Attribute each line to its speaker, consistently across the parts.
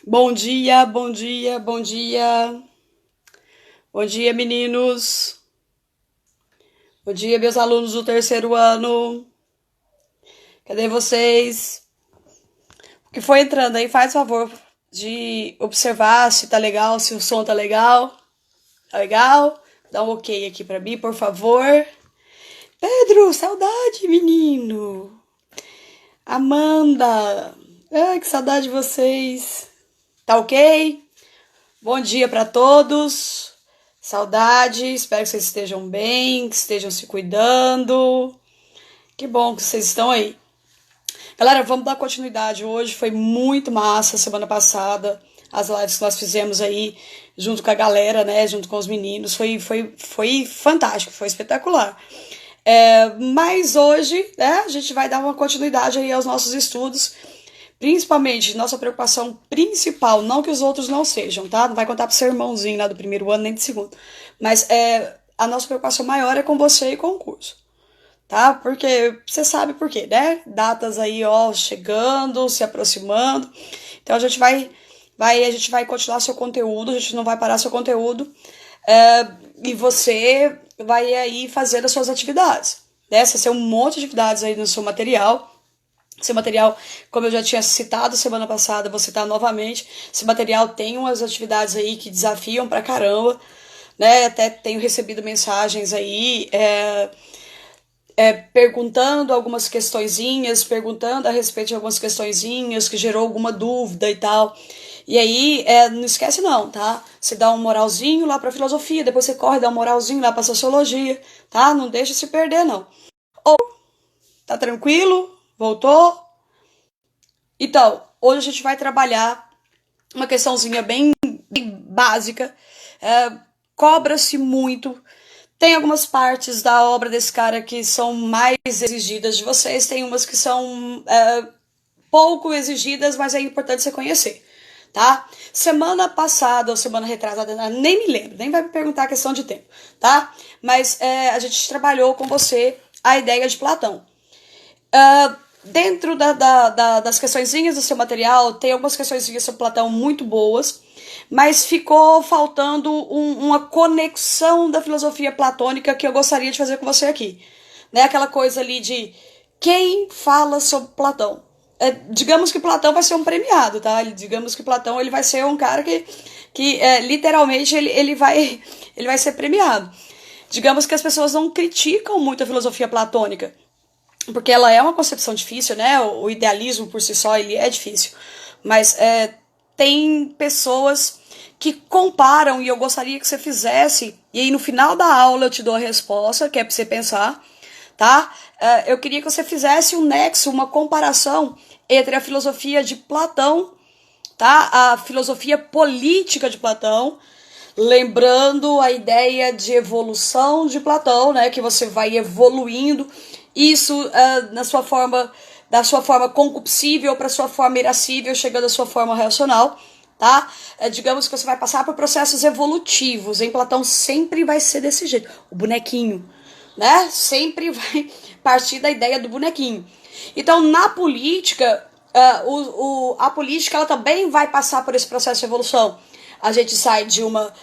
Speaker 1: Bom dia, bom dia, bom dia. Bom dia, meninos. Bom dia, meus alunos do terceiro ano. Cadê vocês? O que foi entrando aí, faz favor de observar se tá legal, se o som tá legal. Tá legal? Dá um ok aqui pra mim, por favor. Pedro, saudade, menino. Amanda. Ai, que saudade de vocês. Tá ok? Bom dia pra todos. Saudade, espero que vocês estejam bem, que estejam se cuidando. Que bom que vocês estão aí. Galera, vamos dar continuidade hoje. Foi muito massa semana passada. As lives que nós fizemos aí junto com a galera, né? Junto com os meninos. Foi fantástico, foi espetacular. Mas hoje, né, a gente vai dar uma continuidade aí aos nossos estudos. Principalmente, nossa preocupação principal, não que os outros não sejam, tá? Não vai contar pro seu irmãozinho lá do primeiro ano nem do segundo. Mas a nossa preocupação maior é com você e com o curso, tá? Porque você sabe por quê, né? Datas aí, ó, chegando, se aproximando. Então a gente vai continuar seu conteúdo, a gente não vai parar seu conteúdo. E você vai aí fazer as suas atividades, né? Você tem um monte de atividades aí no seu material. Seu material, como eu já tinha citado semana passada, vou citar novamente. Esse material tem umas atividades aí que desafiam pra caramba, né? Até tenho recebido mensagens aí perguntando algumas questõezinhas, perguntando a respeito de algumas questõezinhas que gerou alguma dúvida e tal. E aí, não esquece não, tá? Você dá um moralzinho lá pra filosofia, depois você corre, dá um moralzinho lá pra sociologia, tá? Não deixa se perder, não. Tá tranquilo? Voltou? Então, hoje a gente vai trabalhar uma questãozinha bem básica. Cobra-se muito. Tem algumas partes da obra desse cara que são mais exigidas de vocês, tem umas que são pouco exigidas, mas é importante você conhecer, tá? Semana passada ou semana retrasada, nem me lembro, nem vai me perguntar a questão de tempo, tá? Mas a gente trabalhou com você a ideia de Platão. Dentro das questõezinhas do seu material, tem algumas questõezinhas sobre Platão muito boas, mas ficou faltando uma conexão da filosofia platônica que eu gostaria de fazer com você aqui. Né? Aquela coisa ali de quem fala sobre Platão. Digamos que Platão vai ser um premiado, tá? Digamos que Platão ele vai ser um cara que literalmente ele vai ser premiado. Digamos que as pessoas não criticam muito a filosofia platônica, porque ela é uma concepção difícil, né? O idealismo por si só ele é difícil, mas tem pessoas que comparam e eu gostaria que você fizesse, e aí no final da aula eu te dou a resposta, que é pra você pensar, tá? Eu queria que você fizesse um nexo, uma comparação entre a filosofia de Platão, tá? A filosofia política de Platão, lembrando a ideia de evolução de Platão, né? Que você vai evoluindo isso da sua forma concupiscível para sua forma irascível, chegando à sua forma racional, tá? Digamos que você vai passar por processos evolutivos. Em Platão sempre vai ser desse jeito. O bonequinho, né? Sempre vai partir da ideia do bonequinho. Então, na política, a política ela também vai passar por esse processo de evolução. A gente sai de uma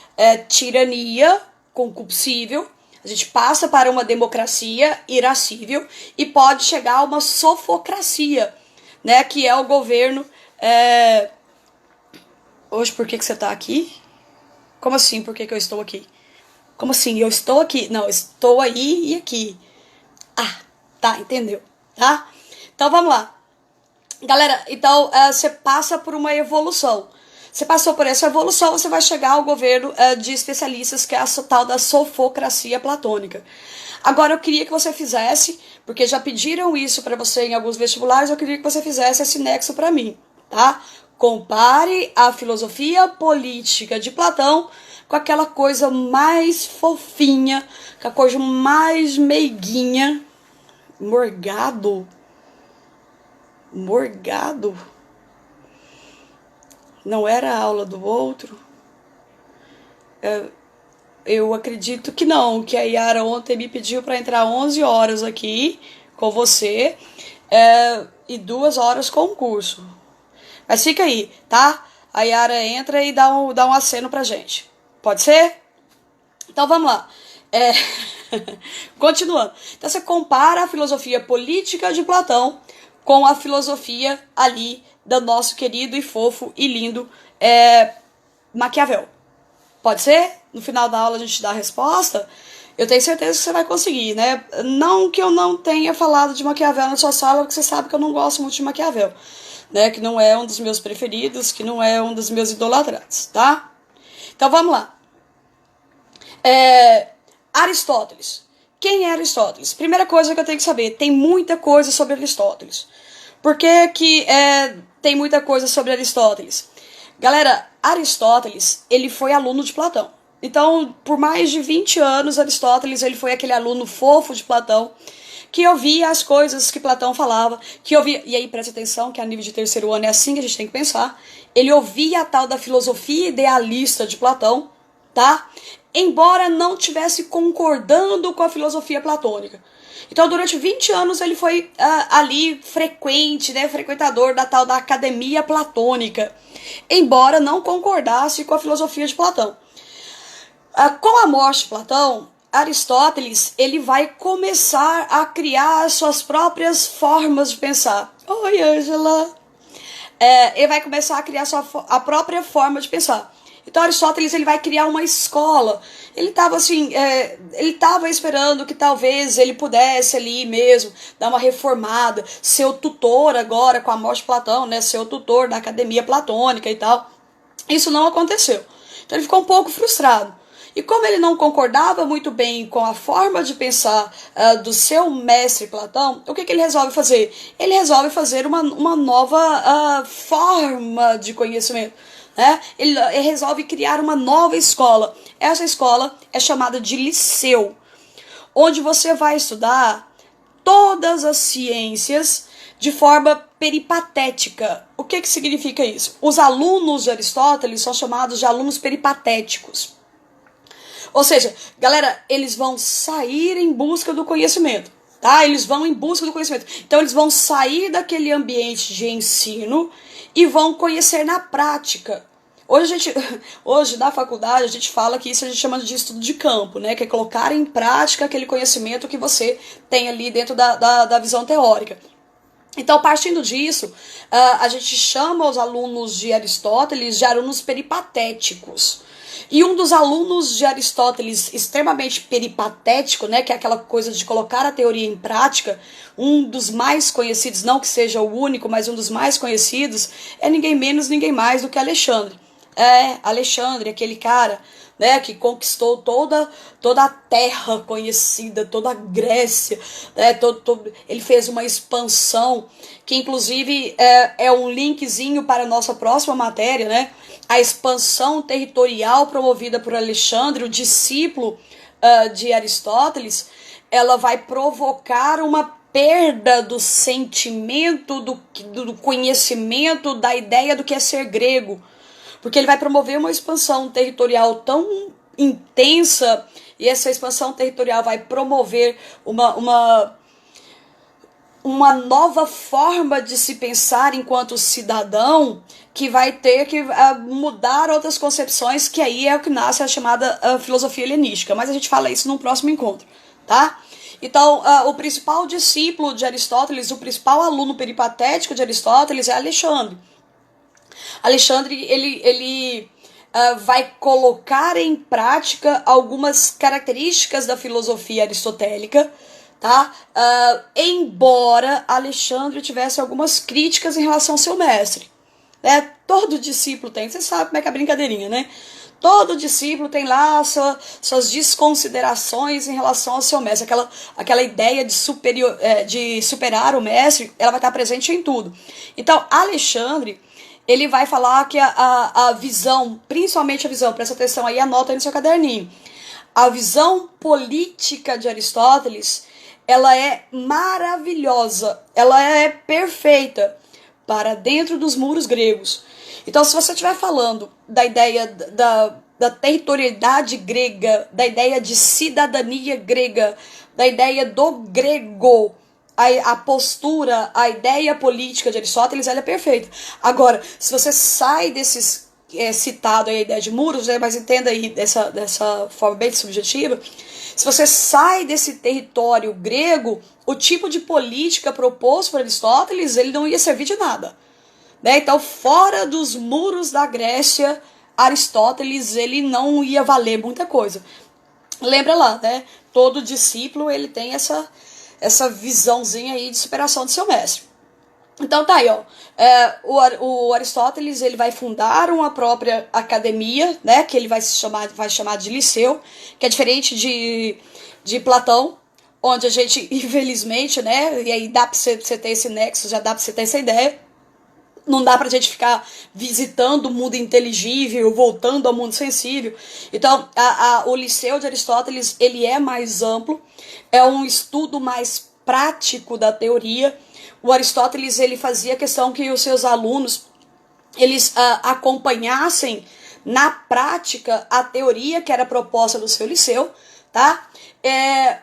Speaker 1: tirania concupiscível, a gente passa para uma democracia irascível e pode chegar a uma sofocracia, né? Que é o governo. Hoje, por que você está aqui? Como assim, por que eu estou aqui? Como assim, eu estou aqui? Não, estou aí e aqui. Ah, tá, entendeu, tá? Então vamos lá. Galera, então você passa por uma evolução. Você passou por essa evolução, você vai chegar ao governo de especialistas, que é a tal da sofocracia platônica. Agora, eu queria que você fizesse, porque já pediram isso para você em alguns vestibulares, eu queria que você fizesse esse nexo para mim, tá? Compare a filosofia política de Platão com aquela coisa mais fofinha, com a coisa mais meiguinha. Morgado? Morgado? Não era a aula do outro? Eu acredito que não, que a Yara ontem me pediu para entrar 11 horas aqui com você e 2 horas com o curso. Mas fica aí, tá? a Yara entra e dá um aceno pra gente. Pode ser? Então vamos lá. Continuando. Então você compara a filosofia política de Platão com a filosofia ali do nosso querido e fofo e lindo Maquiavel. Pode ser? No final da aula a gente dá a resposta. Eu tenho certeza que você vai conseguir, né? Não que eu não tenha falado de Maquiavel na sua sala, porque você sabe que eu não gosto muito de Maquiavel, né? Que não é um dos meus preferidos, que não é um dos meus idolatrados, tá? Então vamos lá. Aristóteles. Quem é Aristóteles? Primeira coisa que eu tenho que saber, tem muita coisa sobre Aristóteles. Por que tem muita coisa sobre Aristóteles? Galera, Aristóteles, ele foi aluno de Platão. Então, por mais de 20 anos, Aristóteles, ele foi aquele aluno fofo de Platão, que ouvia as coisas que Platão falava, que ouvia, e aí presta atenção que a nível de terceiro ano é assim que a gente tem que pensar, ele ouvia a tal da filosofia idealista de Platão, tá? Embora não tivesse concordando com a filosofia platônica. Então, durante 20 anos, ele foi ali frequente, né, frequentador da tal da academia platônica, embora não concordasse com a filosofia de Platão. Com a morte de Platão, Aristóteles ele vai começar a criar suas próprias formas de pensar. Oi, Ângela! Ele vai começar a criar a própria forma de pensar. Então Aristóteles ele vai criar uma escola. Ele estava assim, ele estava esperando que talvez ele pudesse ali mesmo dar uma reformada, ser o tutor agora com a morte de Platão, né, ser o tutor da academia platônica e tal. Isso não aconteceu. Então ele ficou um pouco frustrado. E como ele não concordava muito bem com a forma de pensar do seu mestre Platão, o que ele resolve fazer? Ele resolve fazer uma nova forma de conhecimento. Né? Ele resolve criar uma nova escola. Essa escola é chamada de Liceu, onde você vai estudar todas as ciências de forma peripatética. O que significa isso? Os alunos de Aristóteles são chamados de alunos peripatéticos. Ou seja, galera, eles vão sair em busca do conhecimento, tá? Eles vão em busca do conhecimento. Então, eles vão sair daquele ambiente de ensino e vão conhecer na prática. Hoje, na faculdade, a gente fala que isso a gente chama de estudo de campo, né? Que é colocar em prática aquele conhecimento que você tem ali dentro da visão teórica. Então, partindo disso, a gente chama os alunos de Aristóteles de alunos peripatéticos. E um dos alunos de Aristóteles extremamente peripatético, né, que é aquela coisa de colocar a teoria em prática, um dos mais conhecidos, não que seja o único, mas um dos mais conhecidos, é ninguém menos, ninguém mais do que Alexandre. Alexandre, aquele cara, né, que conquistou toda a terra conhecida, toda a Grécia, né, ele fez uma expansão, que inclusive é um linkzinho para a nossa próxima matéria, né, a expansão territorial promovida por Alexandre, o discípulo de Aristóteles, ela vai provocar uma perda do sentimento, do conhecimento, da ideia do que é ser grego. Porque ele vai promover uma expansão territorial tão intensa, e essa expansão territorial vai promover uma nova forma de se pensar enquanto cidadão, que vai ter que mudar outras concepções, que aí é o que nasce a chamada filosofia helenística. Mas a gente fala isso num próximo encontro, tá? Então, o principal discípulo de Aristóteles, o principal aluno peripatético de Aristóteles é Alexandre. Alexandre, ele vai colocar em prática algumas características da filosofia aristotélica, tá? Embora Alexandre tivesse algumas críticas em relação ao seu mestre. Né? Todo discípulo tem, você sabe como é que é a brincadeirinha, né? Todo discípulo tem lá suas desconsiderações em relação ao seu mestre. Aquela ideia de superar o mestre, ela vai estar presente em tudo. Então, Alexandre, ele vai falar que a visão, principalmente a visão, presta atenção aí, anota aí no seu caderninho. A visão política de Aristóteles, ela é maravilhosa, ela é perfeita para dentro dos muros gregos. Então, se você estiver falando da ideia da territorialidade grega, da ideia de cidadania grega, da ideia do grego, a postura, a ideia política de Aristóteles, ela é perfeita. Agora, se você sai desses citado aí a ideia de muros, né, mas entenda aí dessa forma bem subjetiva, se você sai desse território grego, o tipo de política proposto por Aristóteles, ele não ia servir de nada. Né? Então, fora dos muros da Grécia, Aristóteles, ele não ia valer muita coisa. Lembra lá, né? Todo discípulo, ele tem essa visãozinha aí de superação do seu mestre. Então tá aí, ó. O Aristóteles, ele vai fundar uma própria academia, né? Que ele vai chamar de Liceu, que é diferente de Platão, onde a gente, infelizmente, né? E aí dá pra você ter esse nexo, já dá pra você ter essa ideia. Não dá pra gente ficar visitando o mundo inteligível, voltando ao mundo sensível. Então, o Liceu de Aristóteles, ele é mais amplo, é um estudo mais prático da teoria. O Aristóteles, ele fazia questão que os seus alunos, eles acompanhassem na prática a teoria que era proposta no seu liceu, tá?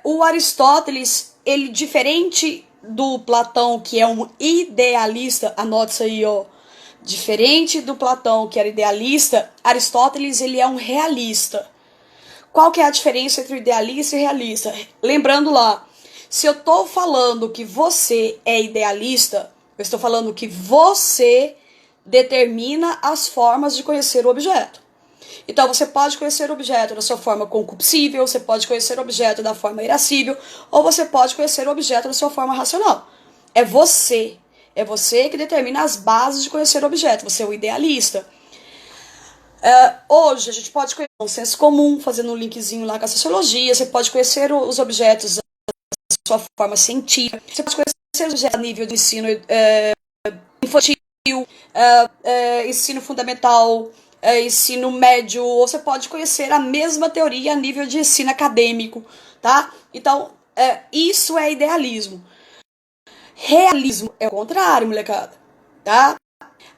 Speaker 1: O Aristóteles, ele, diferente do Platão, que é um idealista, anote isso aí, ó. Diferente do Platão, que era idealista, Aristóteles, ele é um realista. Qual que é a diferença entre idealista e realista? Lembrando lá, se eu estou falando que você é idealista, eu estou falando que você determina as formas de conhecer o objeto. Então, você pode conhecer o objeto da sua forma concupiscível, você pode conhecer o objeto da forma irascível, ou você pode conhecer o objeto da sua forma racional. É você que determina as bases de conhecer o objeto, você é o idealista. Hoje, a gente pode conhecer o senso comum, fazendo um linkzinho lá com a sociologia, você pode conhecer os objetos da sua forma científica, você pode conhecer os objetos a nível de ensino infantil, ensino fundamental, ensino médio, ou você pode conhecer a mesma teoria a nível de ensino acadêmico, tá? Então, isso é idealismo. Realismo é o contrário, molecada, tá?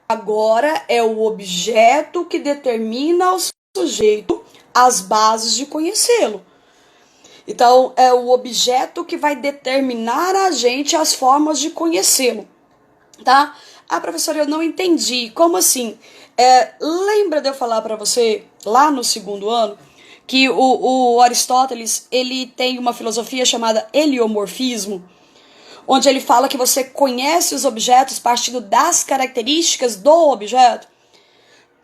Speaker 1: Agora é o objeto que determina ao sujeito as bases de conhecê-lo. Então, é o objeto que vai determinar a gente as formas de conhecê-lo, tá? Professora, eu não entendi. Como assim? Lembra de eu falar para você, lá no segundo ano, que o Aristóteles, ele tem uma filosofia chamada heliomorfismo, onde ele fala que você conhece os objetos partindo das características do objeto.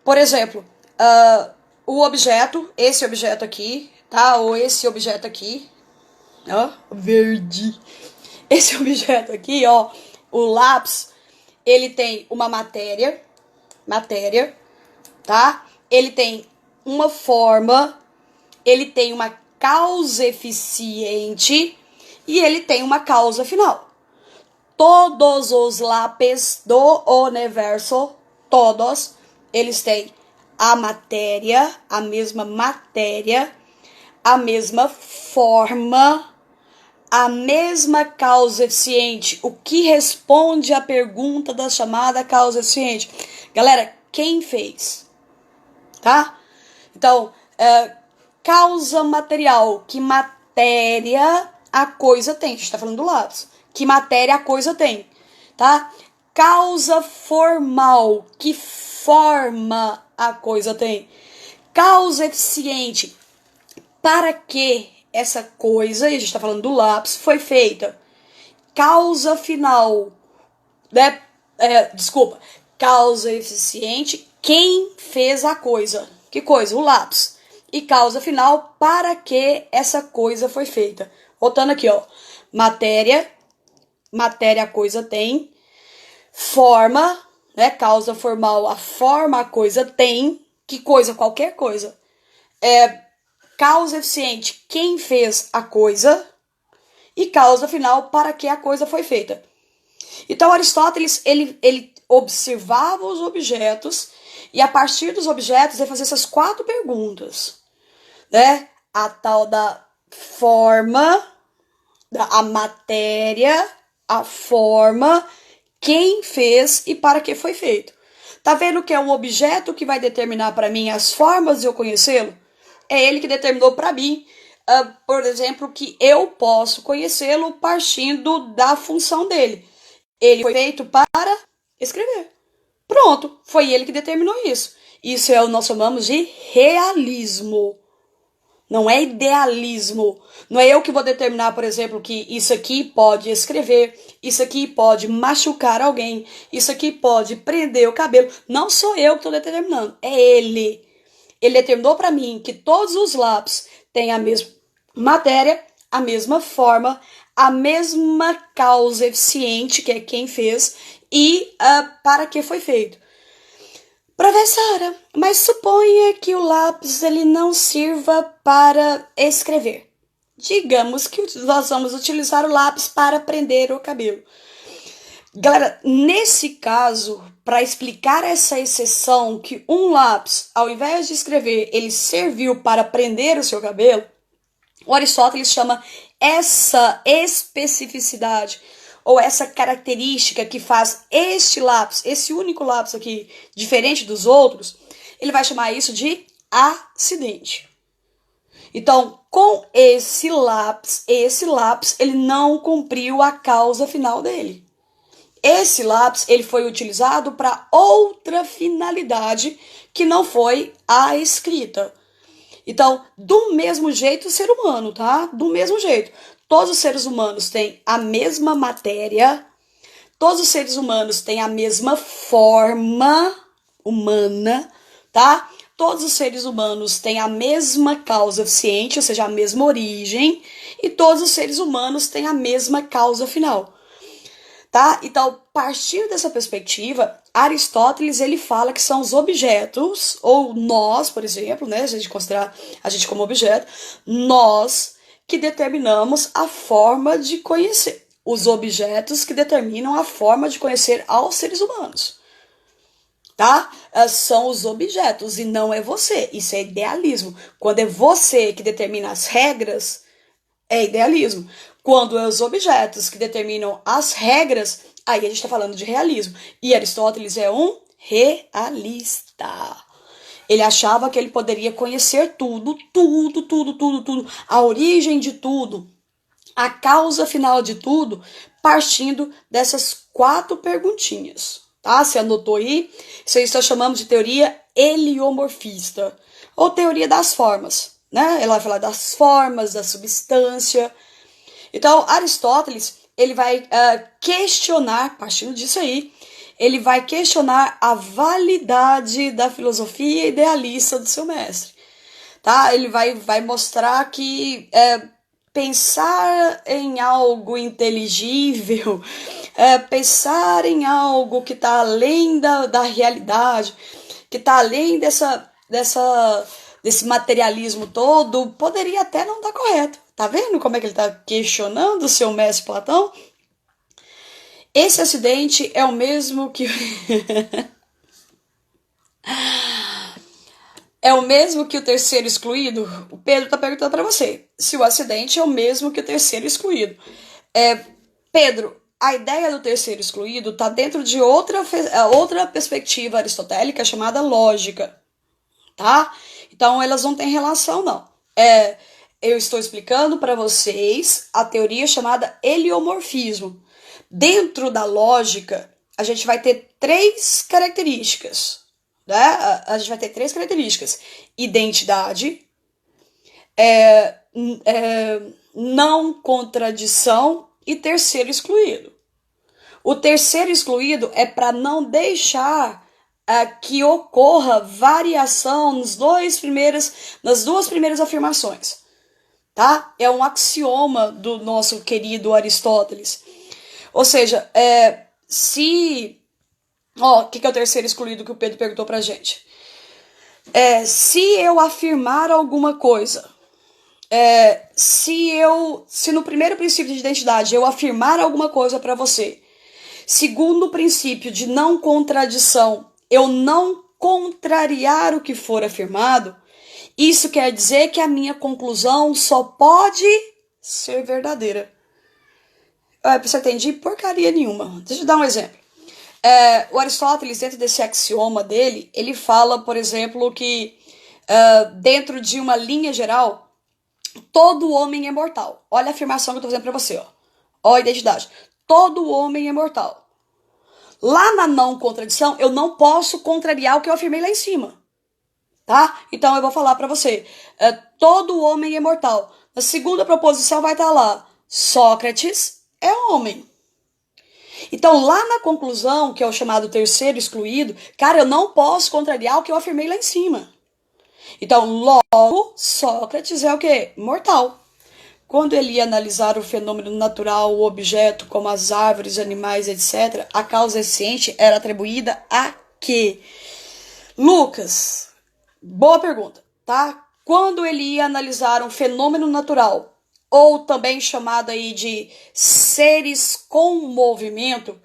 Speaker 1: Por exemplo, o objeto, esse objeto aqui, tá? Ou esse objeto aqui, ó, verde. Esse objeto aqui, ó, o lápis, ele tem uma matéria, tá? Ele tem uma forma, ele tem uma causa eficiente e ele tem uma causa final. Todos os lápis do universo, todos, eles têm a matéria, a mesma forma, a mesma causa eficiente. O que responde à pergunta da chamada causa eficiente? Galera, quem fez? Tá? Então, causa material. Que matéria a coisa tem? A gente tá falando do lápis. Que matéria a coisa tem, tá? Causa formal, que forma a coisa tem. Causa eficiente, para que essa coisa, e a gente tá falando do lápis, foi feita. Causa final, né? Causa eficiente, quem fez a coisa? Que coisa? O lápis. E causa final, para que essa coisa foi feita. Voltando aqui, ó. Matéria a coisa tem, forma, né, causa formal, a forma a coisa tem, que coisa? Qualquer coisa. Causa eficiente, quem fez a coisa, e causa final, para que a coisa foi feita. Então, Aristóteles, ele observava os objetos, e a partir dos objetos, ele fazia essas 4 perguntas, né? A tal da forma, a matéria, a forma, quem fez e para que foi feito. Tá vendo que é o objeto que vai determinar para mim as formas de eu conhecê-lo? É ele que determinou para mim por exemplo, que eu posso conhecê-lo partindo da função dele. Ele foi feito para escrever. Pronto, foi ele que determinou isso. Isso é o que nós chamamos de realismo. Não é idealismo. Não é eu que vou determinar, por exemplo, que isso aqui pode escrever, isso aqui pode machucar alguém, isso aqui pode prender o cabelo. Não sou eu que estou determinando, é ele. Ele determinou para mim que todos os lápis têm a mesma matéria, a mesma forma, a mesma causa eficiente, que é quem fez, e para que foi feito. Professora, mas suponha que o lápis ele não sirva para escrever. Digamos que nós vamos utilizar o lápis para prender o cabelo. Galera, nesse caso, para explicar essa exceção que um lápis, ao invés de escrever, ele serviu para prender o seu cabelo, o Aristóteles chama essa especificidade ou essa característica que faz este lápis, esse único lápis aqui, diferente dos outros, ele vai chamar isso de acidente. Então, com esse lápis, ele não cumpriu a causa final dele. Esse lápis, ele foi utilizado para outra finalidade que não foi a escrita. Então, do mesmo jeito o ser humano, tá? Do mesmo jeito. Todos os seres humanos têm a mesma matéria, todos os seres humanos têm a mesma forma humana, tá? Todos os seres humanos têm a mesma causa eficiente, ou seja, a mesma origem, e todos os seres humanos têm a mesma causa final. Tá? Então, partindo dessa perspectiva, Aristóteles ele fala que são os objetos, ou nós, por exemplo, né, se a gente considerar a gente como objeto, nós que determinamos a forma de conhecer. Os objetos que determinam a forma de conhecer aos seres humanos. Tá? São os objetos e não é você. Isso é idealismo. Quando é você que determina as regras, é idealismo. Quando é os objetos que determinam as regras, aí a gente está falando de realismo. E Aristóteles é um realista. Ele achava que ele poderia conhecer tudo, a origem de tudo, a causa final de tudo, partindo dessas 4 perguntinhas. Tá? Você anotou aí? Isso aí nós chamamos de teoria heliomorfista, ou teoria das formas. Né? Ela vai falar das formas, da substância. Então, Aristóteles, ele vai questionar, partindo disso aí, ele vai questionar a validade da filosofia idealista do seu mestre. Tá? Ele vai mostrar que pensar em algo inteligível, pensar em algo que está além da realidade, que está além desse materialismo todo, poderia até não estar correto. Tá vendo como é que ele está questionando o seu mestre Platão? Esse acidente é o mesmo que... é o mesmo que o terceiro excluído? O Pedro está perguntando para você se o acidente é o mesmo que o terceiro excluído. Pedro, a ideia do terceiro excluído está dentro de outra perspectiva aristotélica chamada lógica. Tá? Então, elas não têm relação, não. Eu estou explicando para vocês a teoria chamada heliomorfismo. Dentro da lógica, a gente vai ter 3 características. Né? A gente vai ter 3 características. Identidade, não contradição e terceiro excluído. O terceiro excluído é para não deixar que ocorra variação nas 2 primeiras afirmações. Tá? É um axioma do nosso querido Aristóteles. Ou seja, o que é o terceiro excluído que o Pedro perguntou pra gente? Se eu afirmar alguma coisa, se no primeiro princípio de identidade eu afirmar alguma coisa para você, segundo o princípio de não contradição, eu não contrariar o que for afirmado, isso quer dizer que a minha conclusão só pode ser verdadeira. Você entende porcaria nenhuma. Deixa eu dar um exemplo. O Aristóteles, dentro desse axioma dele, ele fala, por exemplo, que dentro de uma linha geral, todo homem é mortal. Olha a afirmação que eu tô fazendo pra você, ó. Ó a identidade. Todo homem é mortal. Lá na não contradição, eu não posso contrariar o que eu afirmei lá em cima. Tá? Então eu vou falar pra você. Todo homem é mortal. Na segunda proposição vai estar lá. Sócrates é homem. Então, lá na conclusão, que é o chamado terceiro excluído, cara, eu não posso contrariar o que eu afirmei lá em cima. Então, logo, Sócrates é o quê? Mortal. Quando ele ia analisar o fenômeno natural, o objeto, como as árvores, animais, etc., a causa eficiente era atribuída a quê? Lucas, boa pergunta, tá? Quando ele ia analisar um fenômeno natural, ou também chamado aí de seres com movimento,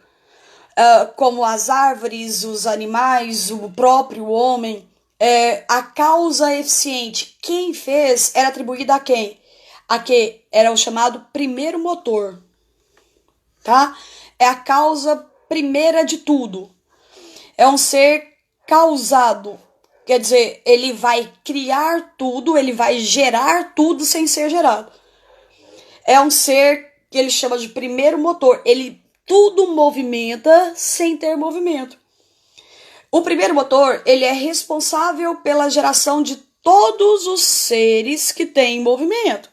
Speaker 1: como as árvores, os animais, o próprio homem, a causa eficiente, quem fez, era atribuída a quem? A que era o chamado primeiro motor, tá? É a causa primeira de tudo. É um ser causado, quer dizer, ele vai criar tudo, ele vai gerar tudo sem ser gerado. É um ser que ele chama de primeiro motor, ele tudo movimenta sem ter movimento. O primeiro motor, ele é responsável pela geração de todos os seres que têm movimento.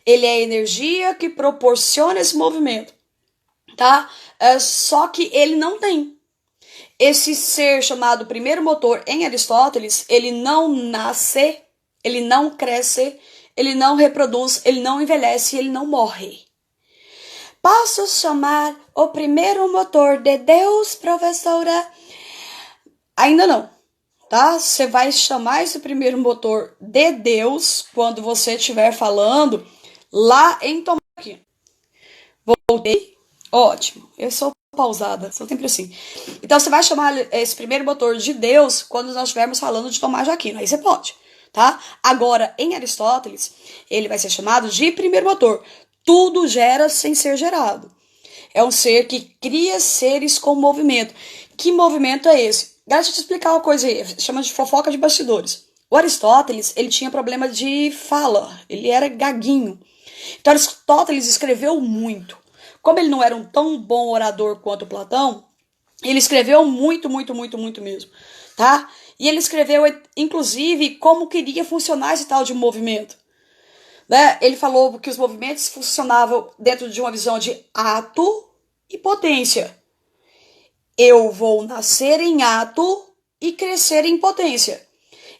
Speaker 1: Ele é a energia que proporciona esse movimento, tá? Só que ele não tem. Esse ser chamado primeiro motor em Aristóteles, ele não nasce, ele não cresce, ele não reproduz, ele não envelhece, ele não morre. Posso chamar o primeiro motor de Deus, professora? Ainda não, tá? Você vai chamar esse primeiro motor de Deus quando você estiver falando lá em Tomás de Aquino. Voltei? Ótimo. Eu sou pausada, sou sempre assim. Então você vai chamar esse primeiro motor de Deus quando nós estivermos falando de Tomás de Aquino. Aí você pode, tá? Agora, em Aristóteles, ele vai ser chamado de primeiro motor. Tudo gera sem ser gerado. É um ser que cria seres com movimento. Que movimento é esse? Deixa eu te explicar uma coisa aí. Chama de fofoca de bastidores. O Aristóteles, ele tinha problema de fala. Ele era gaguinho. Então Aristóteles escreveu muito. Como ele não era um tão bom orador quanto Platão, ele escreveu muito mesmo, tá? E ele escreveu, inclusive, como queria funcionar esse tal de movimento. Né? Ele falou que os movimentos funcionavam dentro de uma visão de ato e potência. Eu vou nascer em ato e crescer em potência.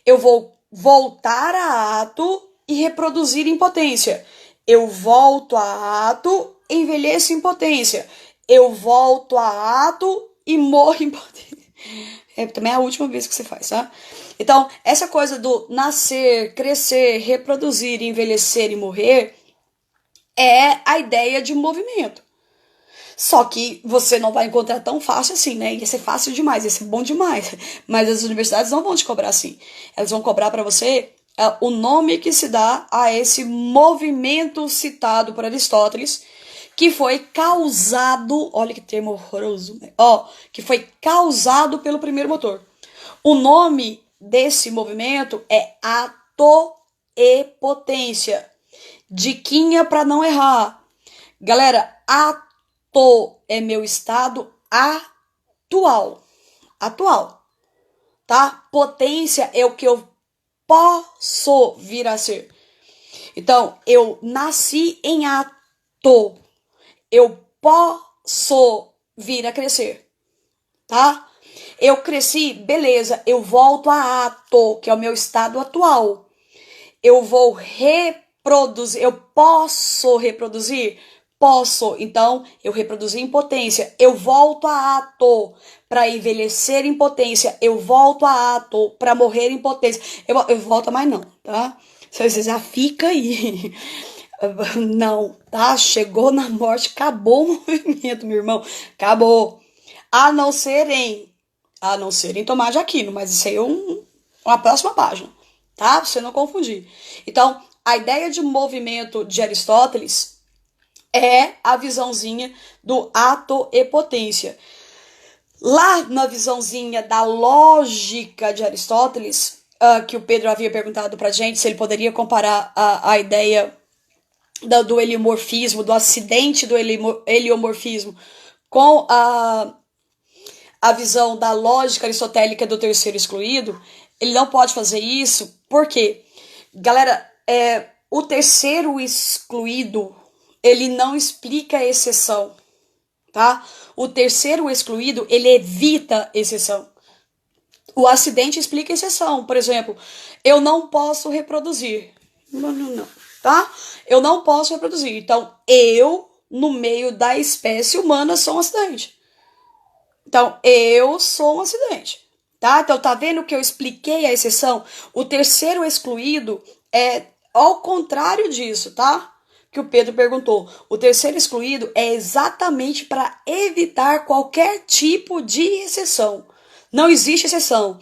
Speaker 1: Eu vou voltar a ato e reproduzir em potência. Eu volto a ato e envelheço em potência. Eu volto a ato e morro em potência. Também é a última vez que você faz, tá? Então, essa coisa do nascer, crescer, reproduzir, envelhecer e morrer é a ideia de movimento. Só que você não vai encontrar tão fácil assim, né? Ia ser fácil demais, ia ser bom demais. Mas as universidades não vão te cobrar assim. Elas vão cobrar para você o nome que se dá a esse movimento citado por Aristóteles, que foi causado, olha que termo horroroso, né? Que foi causado pelo primeiro motor. O nome desse movimento é atoepotência. Diquinha para não errar. Galera, ato é meu estado atual. Atual. Tá? Potência é o que eu posso vir a ser. Então, eu nasci em ato. Eu posso vir a crescer. Tá? Eu cresci, beleza, eu volto a ato, que é o meu estado atual. Eu vou reproduzir, eu posso reproduzir? Posso, então eu reproduzi em potência. Eu volto a ato para envelhecer em potência. Eu volto a ato para morrer em potência. Eu volto mais não, tá? Você já fica aí. Não, tá? Chegou na morte, acabou o movimento, meu irmão. Acabou. A não ser em Tomás de Aquino, mas isso aí é uma próxima página, tá? Pra você não confundir. Então, a ideia de movimento de Aristóteles é a visãozinha do ato e potência. Lá na visãozinha da lógica de Aristóteles, que o Pedro havia perguntado pra gente se ele poderia comparar a ideia do heliomorfismo, do acidente do heliomorfismo, com a visão da lógica aristotélica do terceiro excluído. Ele não pode fazer isso, porque, galera, o terceiro excluído, ele não explica a exceção, tá? O terceiro excluído, ele evita exceção. O acidente explica a exceção. Por exemplo, eu não posso reproduzir. Não, tá? Eu não posso reproduzir. Então, eu, no meio da espécie humana, sou um acidente. Então, eu sou um acidente. Tá? Então, tá vendo que eu expliquei a exceção? O terceiro excluído é ao contrário disso, tá? Que o Pedro perguntou. O terceiro excluído é exatamente para evitar qualquer tipo de exceção. Não existe exceção.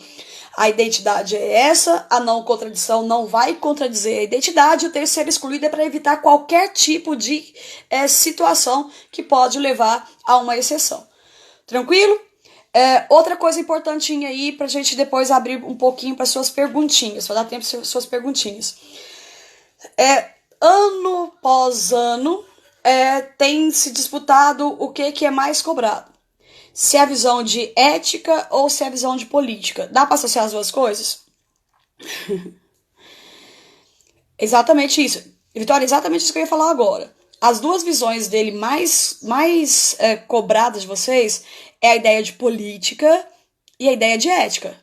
Speaker 1: A identidade é essa, a não contradição não vai contradizer a identidade, o terceiro excluído é para evitar qualquer tipo de situação que pode levar a uma exceção. Tranquilo? Outra coisa importantinha aí, pra gente depois abrir um pouquinho para suas perguntinhas, para dar tempo para suas perguntinhas. Ano após ano, tem se disputado o que é mais cobrado. Se é a visão de ética ou se é a visão de política. Dá para associar as duas coisas? Exatamente isso. Vitória, exatamente isso que eu ia falar agora. As duas visões dele mais cobradas de vocês é a ideia de política e a ideia de ética.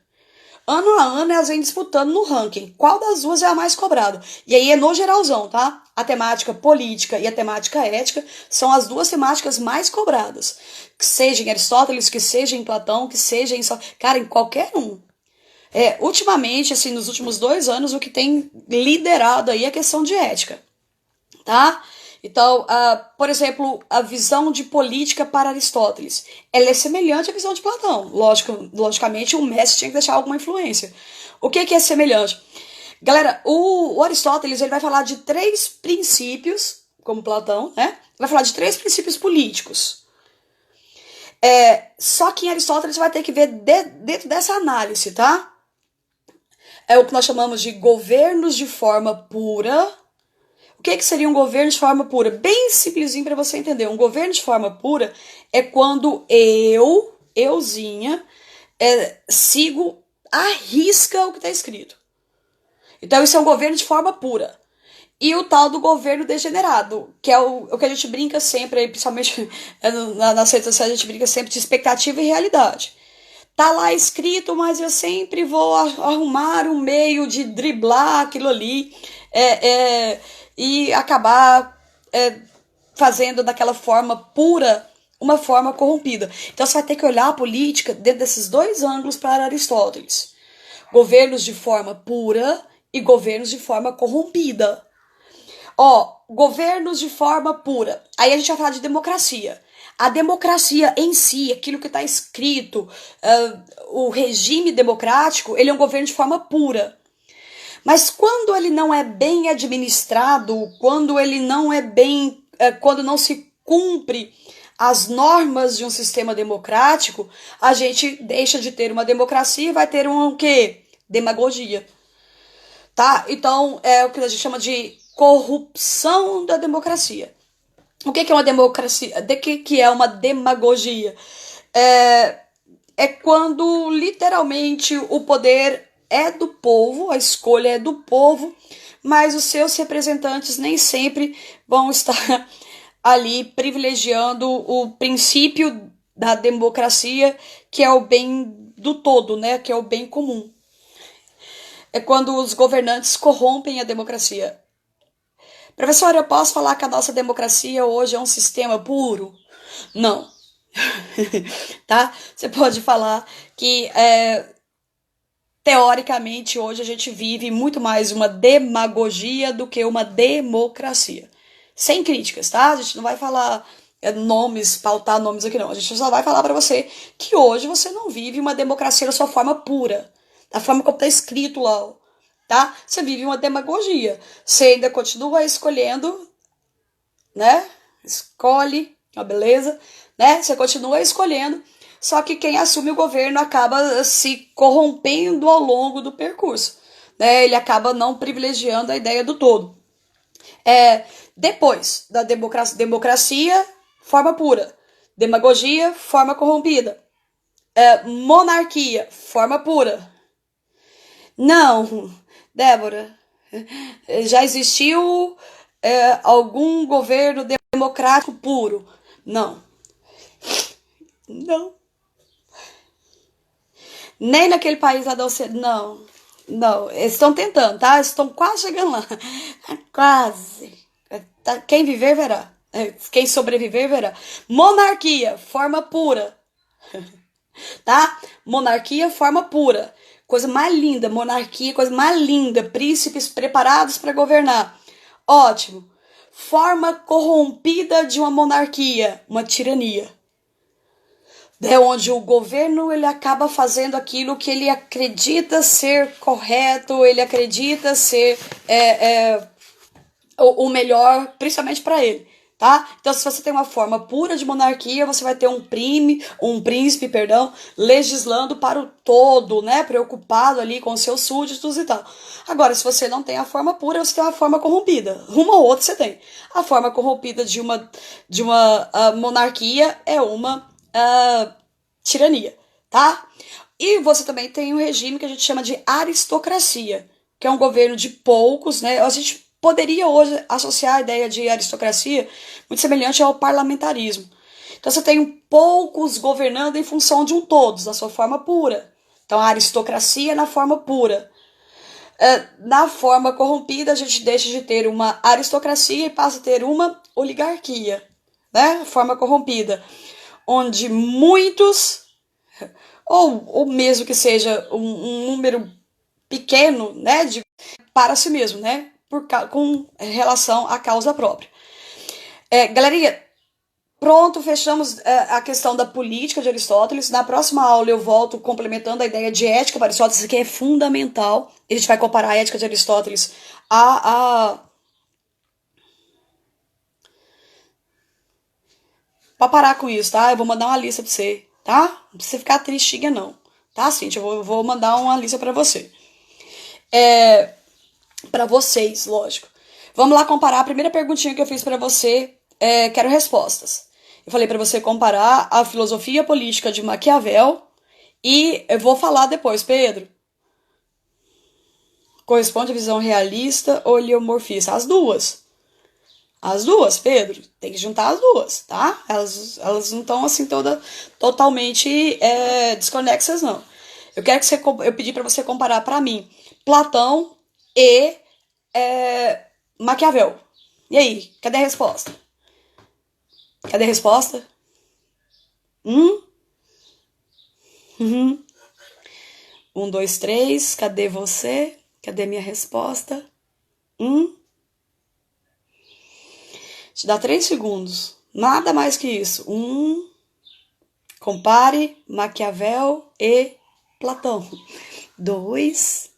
Speaker 1: Ano a ano elas vêm disputando no ranking. Qual das duas é a mais cobrada? E aí é no geralzão, tá? A temática política e a temática ética são as duas temáticas mais cobradas. Que seja em Aristóteles, que seja em Platão, que seja em... Cara, em qualquer um. Ultimamente, assim, nos últimos 2 anos, o que tem liderado aí é a questão de ética. Tá? Então, por exemplo, a visão de política para Aristóteles, ela é semelhante à visão de Platão. Logicamente, o mestre tinha que deixar alguma influência. O que é semelhante? Galera, o Aristóteles ele vai falar de 3 princípios, como Platão, né? Vai falar de 3 princípios políticos. Só que em Aristóteles você vai ter que ver dentro dessa análise, tá? É o que nós chamamos de governos de forma pura. O que seria um governo de forma pura? Bem simplesinho para você entender. Um governo de forma pura é quando euzinha, sigo à risca o que está escrito. Então isso é um governo de forma pura. E o tal do governo degenerado, que é o que a gente brinca sempre, principalmente nas redes sociais, a gente brinca sempre de expectativa e realidade. Tá lá escrito, mas eu sempre vou arrumar um meio de driblar aquilo ali. E acabar fazendo daquela forma pura uma forma corrompida. Então você vai ter que olhar a política dentro desses 2 ângulos para Aristóteles. Governos de forma pura e governos de forma corrompida. Governos de forma pura. Aí a gente vai falar de democracia. A democracia em si, aquilo que está escrito, o regime democrático, ele é um governo de forma pura. Mas quando ele não é bem administrado, quando ele não é bem, quando não se cumpre as normas de um sistema democrático, a gente deixa de ter uma democracia e vai ter o quê? Demagogia. Tá? Então, é o que a gente chama de corrupção da democracia. O que é uma democracia? De que é uma demagogia? É quando literalmente o poder é do povo, a escolha é do povo, mas os seus representantes nem sempre vão estar ali privilegiando o princípio da democracia, que é o bem do todo, né? Que é o bem comum. É quando os governantes corrompem a democracia. Professora, eu posso falar que a nossa democracia hoje é um sistema puro? Não. Tá? Você pode falar que teoricamente, hoje a gente vive muito mais uma demagogia do que uma democracia. Sem críticas, tá? A gente não vai falar nomes, pautar nomes aqui não. A gente só vai falar para você que hoje você não vive uma democracia da sua forma pura. Da forma como tá escrito lá, tá? Você vive uma demagogia. Você ainda continua escolhendo, né? Escolhe, ó, beleza, né? Você continua escolhendo Só que quem assume o governo acaba se corrompendo ao longo do percurso, né? Ele acaba não privilegiando a ideia do todo. Depois da democracia, forma pura. Demagogia, forma corrompida. Monarquia, forma pura. Não, Débora, já existiu algum governo democrático puro? Não. Não. Nem naquele país lá da Oceania. Não. Não. Eles estão tentando, tá? Eles estão quase chegando lá. Quase. Quem viver, verá. Quem sobreviver, verá. Monarquia, forma pura. Tá? Monarquia, forma pura. Coisa mais linda. Monarquia, coisa mais linda. Príncipes preparados para governar. Ótimo. Forma corrompida de uma monarquia. Uma tirania. Onde o governo ele acaba fazendo aquilo que ele acredita ser correto, ele acredita ser o melhor, principalmente para ele, tá? Então, se você tem uma forma pura de monarquia, você vai ter um príncipe, legislando para o todo, né? Preocupado ali com os seus súditos e tal. Agora, se você não tem a forma pura, você tem uma forma corrompida. Uma ou outra você tem. A forma corrompida de uma monarquia é uma tirania, tá? E você também tem um regime que a gente chama de aristocracia, que é um governo de poucos, né? A gente poderia hoje associar a ideia de aristocracia muito semelhante ao parlamentarismo. Então você tem poucos governando em função de um todos, na sua forma pura. Então a aristocracia na forma pura. Na forma corrompida, a gente deixa de ter uma aristocracia e passa a ter uma oligarquia, né? Forma corrompida, onde muitos, ou mesmo que seja um número pequeno, né, para si mesmo, né, com relação à causa própria. Galerinha, pronto, fechamos a questão da política de Aristóteles. Na próxima aula eu volto complementando a ideia de ética para Aristóteles, isso aqui é fundamental. A gente vai comparar a ética de Aristóteles Pra parar com isso, tá? Eu vou mandar uma lista pra você, tá? Não precisa ficar tristinha, não. Tá, Cintia? Eu vou mandar uma lista pra você. Pra vocês, lógico. Vamos lá comparar a primeira perguntinha que eu fiz pra você. Quero respostas. Eu falei pra você comparar a filosofia política de Maquiavel e eu vou falar depois, Pedro. Corresponde à visão realista ou heliomorfista? As duas. As duas, Pedro, tem que juntar as duas, tá? Elas não estão assim totalmente desconexas, não. Eu pedi para você comparar para mim Platão e Maquiavel. E aí, cadê a resposta? Cadê a resposta? Uhum. 1, 2, 3, cadê você? Cadê minha resposta? Te dá 3 segundos. Nada mais que isso. Compare Maquiavel e Platão. 2,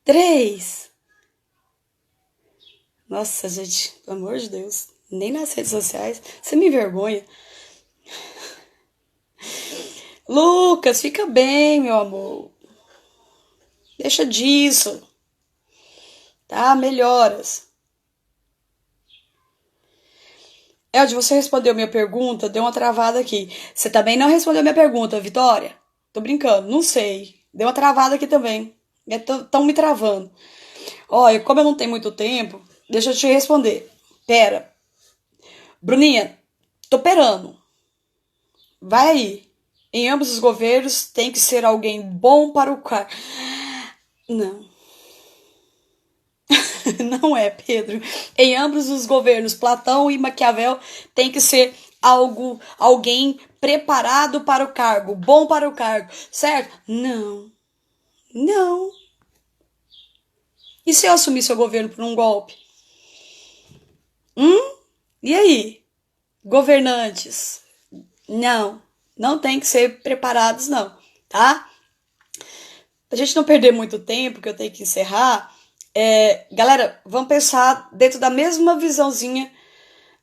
Speaker 1: 3. Nossa, gente, pelo amor de Deus. Nem nas redes sociais. Você me envergonha. Lucas, fica bem, meu amor. Deixa disso. Tá? Melhoras. Elde, você respondeu minha pergunta, deu uma travada aqui. Você também não respondeu minha pergunta, Vitória? Tô brincando, não sei. Deu uma travada aqui também. Estão me travando. Olha, como eu não tenho muito tempo, deixa eu te responder. Pera. Bruninha, tô perando. Vai aí. Em ambos os governos tem que ser alguém bom para o cargo. Não. Não é, Pedro. Em ambos os governos, Platão e Maquiavel, tem que ser alguém preparado para o cargo, bom para o cargo, certo? Não. Não. E se eu assumir seu governo por um golpe? E aí? Governantes? Não. Não tem que ser preparados, não, tá? Pra gente não perder muito tempo, que eu tenho que encerrar, galera, vamos pensar dentro da mesma visãozinha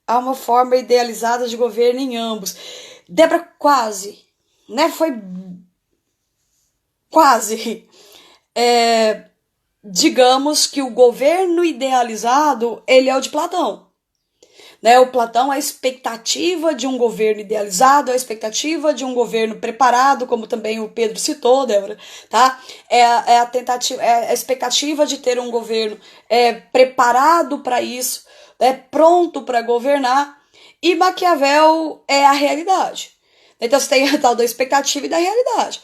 Speaker 1: a uma forma idealizada de governo em ambos. Débora, quase, né? Foi quase. Digamos que o governo idealizado, ele é o de Platão. Né? O Platão, a expectativa de um governo idealizado, a expectativa de um governo preparado, como também o Pedro citou, Débora, tá? A tentativa, a expectativa de ter um governo preparado para isso, pronto para governar, e Maquiavel é a realidade. Então você tem a tal da expectativa e da realidade.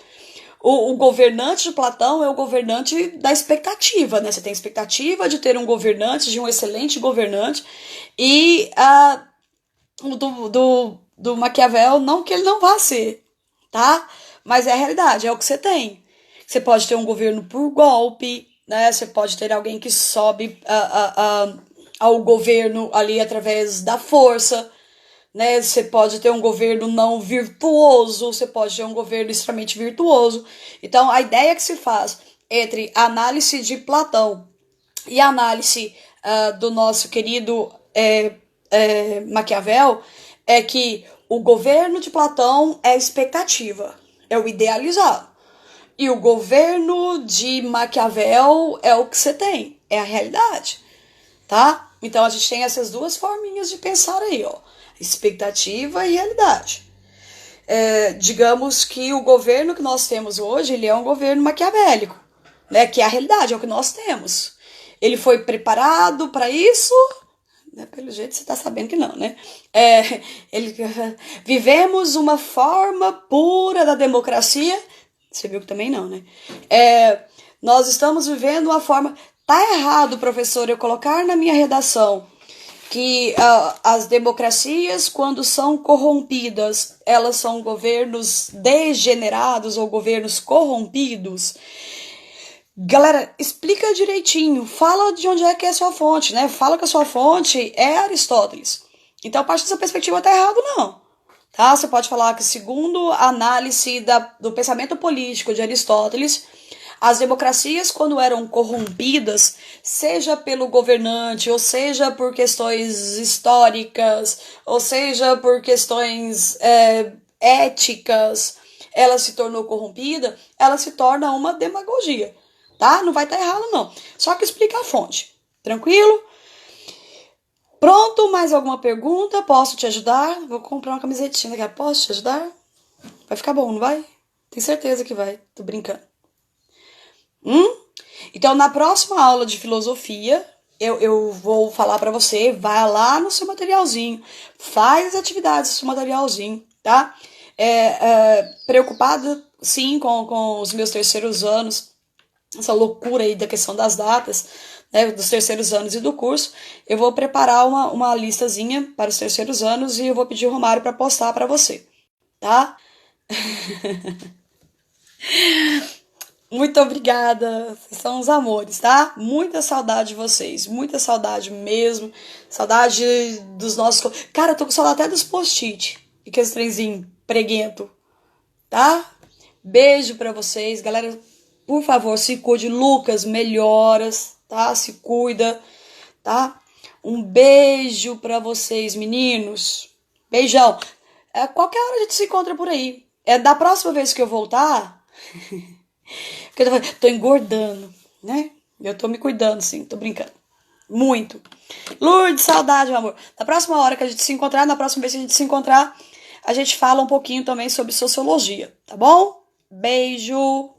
Speaker 1: O governante de Platão é o governante da expectativa, né? Você tem a expectativa de ter um governante, de um excelente governante, e do Maquiavel, não que ele não vá ser, tá? Mas é a realidade, é o que você tem. Você pode ter um governo por golpe, né? Você pode ter alguém que sobe ao governo ali através da força, né? Você pode ter um governo não virtuoso, você pode ter um governo extremamente virtuoso. Então, a ideia que se faz entre a análise de Platão e a análise do nosso querido Maquiavel é que o governo de Platão é expectativa, é o idealizado. E o governo de Maquiavel é o que você tem, é a realidade, tá? Então, a gente tem essas duas forminhas de pensar aí, ó. Expectativa e realidade. Digamos que o governo que nós temos hoje, ele é um governo maquiavélico, né? Que é a realidade, é o que nós temos. Ele foi preparado para isso? Né? Pelo jeito você está sabendo que não, né? Vivemos uma forma pura da democracia? Você viu que também não, né? Nós estamos vivendo uma forma... Tá errado, professor, eu colocar na minha redação que as democracias, quando são corrompidas, elas são governos degenerados ou governos corrompidos. Galera, explica direitinho, fala de onde é que é a sua fonte, né? Fala que a sua fonte é Aristóteles. Então, a partir dessa perspectiva, tá errado, não. Tá? Você pode falar que, segundo a análise do pensamento político de Aristóteles, as democracias, quando eram corrompidas, seja pelo governante, ou seja por questões históricas, ou seja por questões éticas, ela se tornou corrompida, ela se torna uma demagogia, tá? Não vai estar errado, não. Só que explica a fonte. Tranquilo? Pronto, mais alguma pergunta? Posso te ajudar? Vou comprar uma camisetinha daqui. Posso te ajudar? Vai ficar bom, não vai? Tenho certeza que vai. Tô brincando. Então, na próxima aula de filosofia, eu vou falar para você, vai lá no seu materialzinho, faz as atividades do seu materialzinho, tá? Preocupada, sim, com os meus terceiros anos, essa loucura aí da questão das datas, né, dos terceiros anos e do curso, eu vou preparar uma listazinha para os terceiros anos e eu vou pedir o Romário para postar para você, tá? Muito obrigada, vocês são uns amores, tá? Muita saudade de vocês, muita saudade mesmo, saudade dos nossos... Cara, eu tô com saudade até dos post-it, e aqueles trenzinho preguento, tá? Beijo pra vocês, galera, por favor, se cuide, Lucas, melhoras, tá? Se cuida, tá? Um beijo pra vocês, meninos, beijão. Qualquer hora a gente se encontra por aí, da próxima vez que eu voltar... Porque eu tô engordando, né? Eu tô me cuidando, sim, tô brincando. Muito. Lourdes, saudade, meu amor. Na próxima hora que a gente se encontrar, na próxima vez que a gente se encontrar, a gente fala um pouquinho também sobre sociologia, tá bom? Beijo!